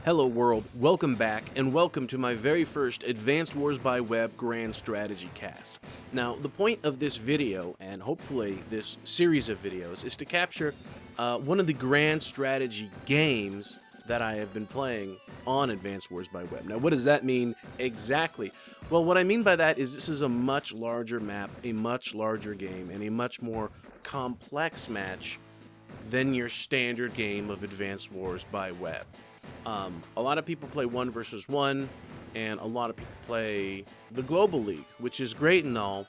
Hello world, welcome back, and welcome to my very first Advanced Wars by Web Grand Strategy cast. Now, the point of this video, and hopefully this series of videos, is to capture one of the Grand Strategy games that I have been playing on Advanced Wars by Web. Now, what does that mean exactly? Well, what I mean by that is this is a much larger map, a much larger game, and a much more complex match than your standard game of Advanced Wars by Web. A lot of people play 1 versus 1, and a lot of people play the Global League, which is great and all,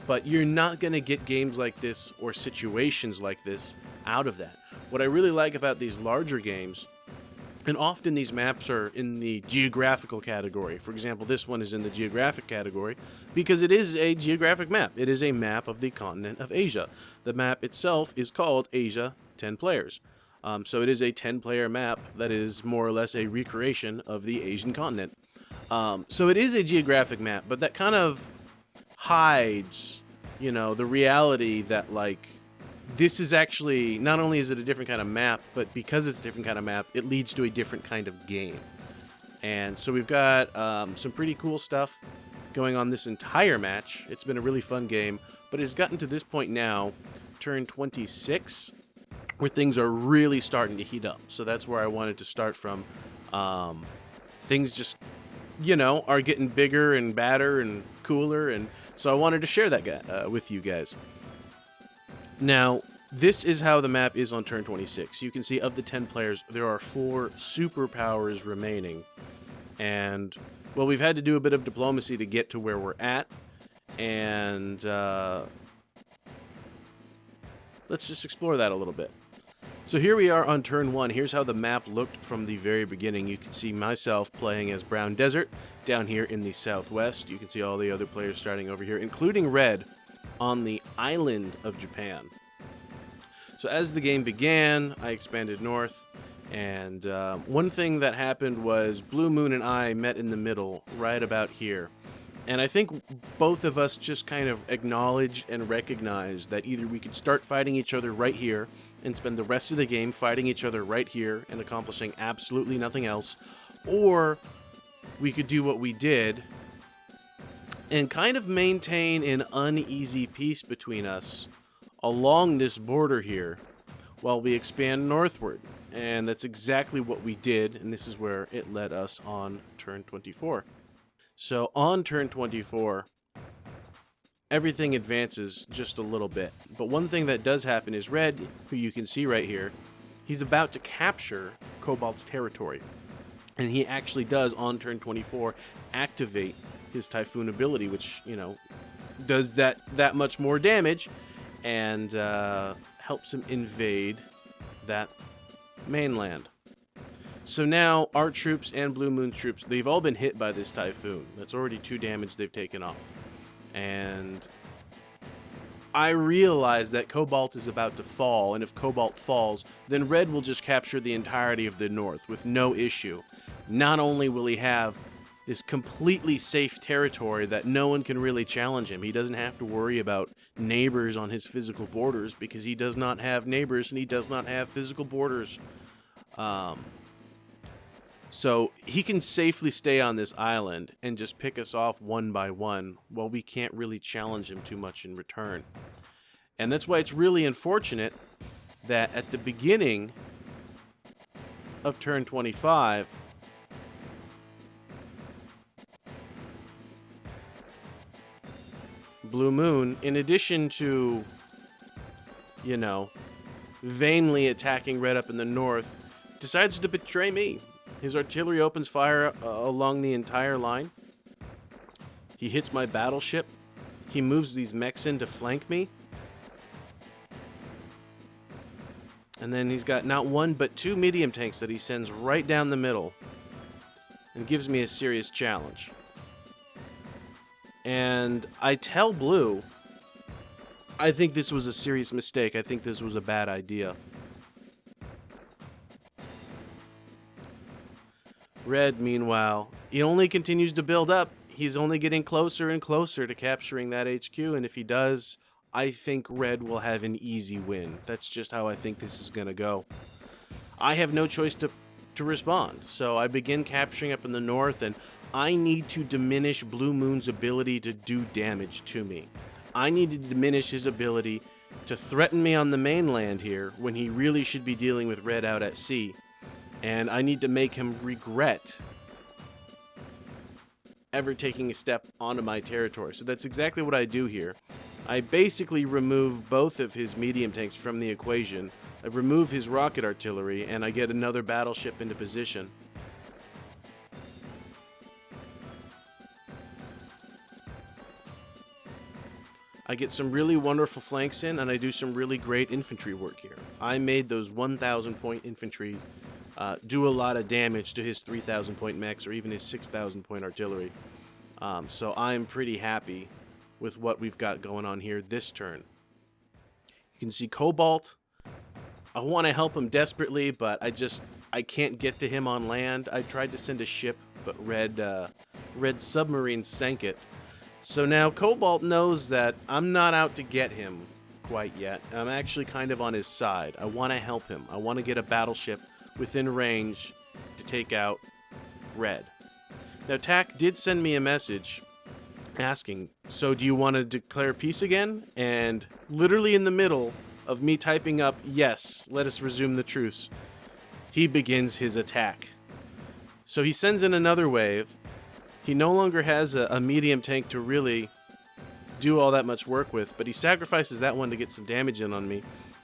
but you're not going to get games like this or situations like this out of that. What I really like about these larger games, and often these maps are in the geographical category. For example, this one is in the geographic category because it is a geographic map. It is a map of the continent of Asia. The map itself is called Asia 10 Players. So it is a 10-player map that is more or less a recreation of the Asian continent. So it is a geographic map, but that kind of hides, the reality that, like, this is actually, not only is it a different kind of map, but because it's a different kind of map, it leads to a different kind of game. And so we've got some pretty cool stuff going on this entire match. It's been a really fun game, but it's gotten to this point now, turn 26, where things are really starting to heat up. So that's where I wanted to start from. Things just, are getting bigger and badder and cooler, and so I wanted to share that with you guys. Now, this is how the map is on turn 26. You can see of the 10 players, there are 4 superpowers remaining. And, well, we've had to do a bit of diplomacy to get to where we're at. And let's just explore that a little bit. So here we are on turn 1. Here's how the map looked from the very beginning. You can see myself playing as Brown Desert down here in the southwest. You can see all the other players starting over here, including Red on the island of Japan. So as the game began, I expanded north, and one thing that happened was Blue Moon and I met in the middle, right about here. And I think both of us just kind of acknowledged and recognized that either we could start fighting each other right here and spend the rest of the game fighting each other right here and accomplishing absolutely nothing else, or we could do what we did and kind of maintain an uneasy peace between us along this border here while we expand northward. And that's exactly what we did, and this is where it led us on turn 24. So on turn 24, everything advances just a little bit. But one thing that does happen is Red, who you can see right here, he's about to capture Cobalt's territory. And he actually does, on turn 24, activate his Typhoon ability, which, does that much more damage and helps him invade that mainland. So now our troops and Blue Moon troops, they've all been hit by this Typhoon. That's already 2 damage they've taken off. And I realize that Cobalt is about to fall, and if Cobalt falls, then Red will just capture the entirety of the north with no issue. Not only will he have this completely safe territory that no one can really challenge him, he doesn't have to worry about neighbors on his physical borders because he does not have neighbors and he does not have physical borders. So he can safely stay on this island and just pick us off one by one while we can't really challenge him too much in return. And that's why it's really unfortunate that at the beginning of turn 25, Blue Moon, in addition to, vainly attacking Red up in the north, decides to betray me. His artillery opens fire along the entire line. He hits my battleship. He moves these mechs in to flank me. And then he's got not 1 but 2 medium tanks that he sends right down the middle and gives me a serious challenge. And I tell Blue, I think this was a serious mistake. I think this was a bad idea. Red, meanwhile, he only continues to build up. He's only getting closer and closer to capturing that HQ, and if he does, I think Red will have an easy win. That's just how I think this is going to go. I have no choice to respond. So I begin capturing up in the north, and I need to diminish Blue Moon's ability to do damage to me. I need to diminish his ability to threaten me on the mainland here when he really should be dealing with Red out at sea. And I need to make him regret ever taking a step onto my territory. So that's exactly what I do here. I basically remove both of his medium tanks from the equation. I remove his rocket artillery, and I get another battleship into position. I get some really wonderful flanks in, and I do some really great infantry work here. I made those 1,000 point infantry do a lot of damage to his 3,000 point mechs or even his 6,000 point artillery. So I'm pretty happy with what we've got going on here this turn. You can see Cobalt. I want to help him desperately, but I can't get to him on land. I tried to send a ship, but Red submarine sank it. So now Cobalt knows that I'm not out to get him quite yet. I'm actually kind of on his side. I want to help him. I want to get a battleship within range to take out Red. Now TAC did send me a message asking, so do you want to declare peace again? And literally in the middle of me typing up, yes, let us resume the truce, he begins his attack. So he sends in another wave. He no longer has a medium tank to really do all that much work with, but he sacrifices that one to get some damage in on me.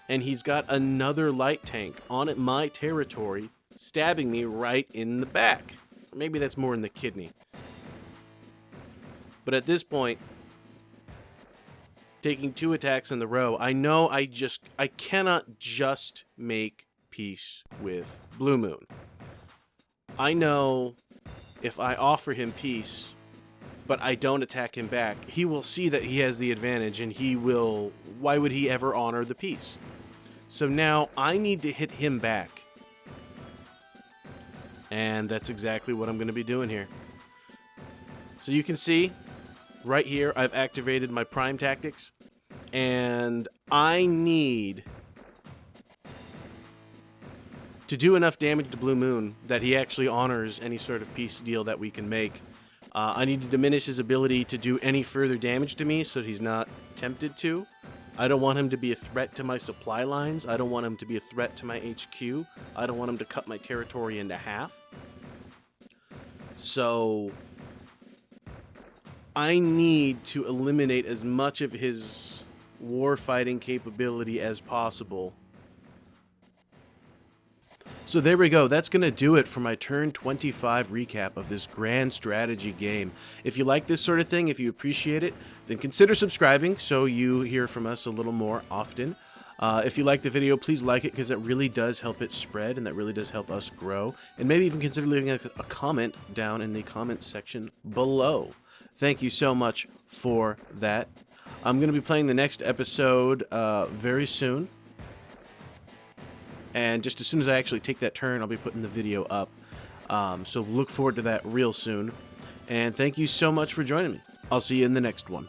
And he's got another light tank on my territory, stabbing me right in the back. Or maybe that's more in the kidney. But at this point, taking 2 attacks in the row, I know I cannot just make peace with Blue Moon. I know if I offer him peace, but I don't attack him back, he will see that he has the advantage, and why would he ever honor the peace? So now I need to hit him back. And that's exactly what I'm going to be doing here. So you can see, right here, I've activated my prime tactics, and I need to do enough damage to Blue Moon that he actually honors any sort of peace deal that we can make. I need to diminish his ability to do any further damage to me so he's not tempted to. I don't want him to be a threat to my supply lines. I don't want him to be a threat to my HQ. I don't want him to cut my territory into half. So I need to eliminate as much of his war-fighting capability as possible. So there we go. That's going to do it for my turn 25 recap of this grand strategy game. If you like this sort of thing, if you appreciate it, then consider subscribing so you hear from us a little more often. If you like the video, please like it because that really does help it spread and that really does help us grow. And maybe even consider leaving a comment down in the comment section below. Thank you so much for that. I'm going to be playing the next episode very soon. And just as soon as I actually take that turn, I'll be putting the video up. So look forward to that real soon. And thank you so much for joining me. I'll see you in the next one.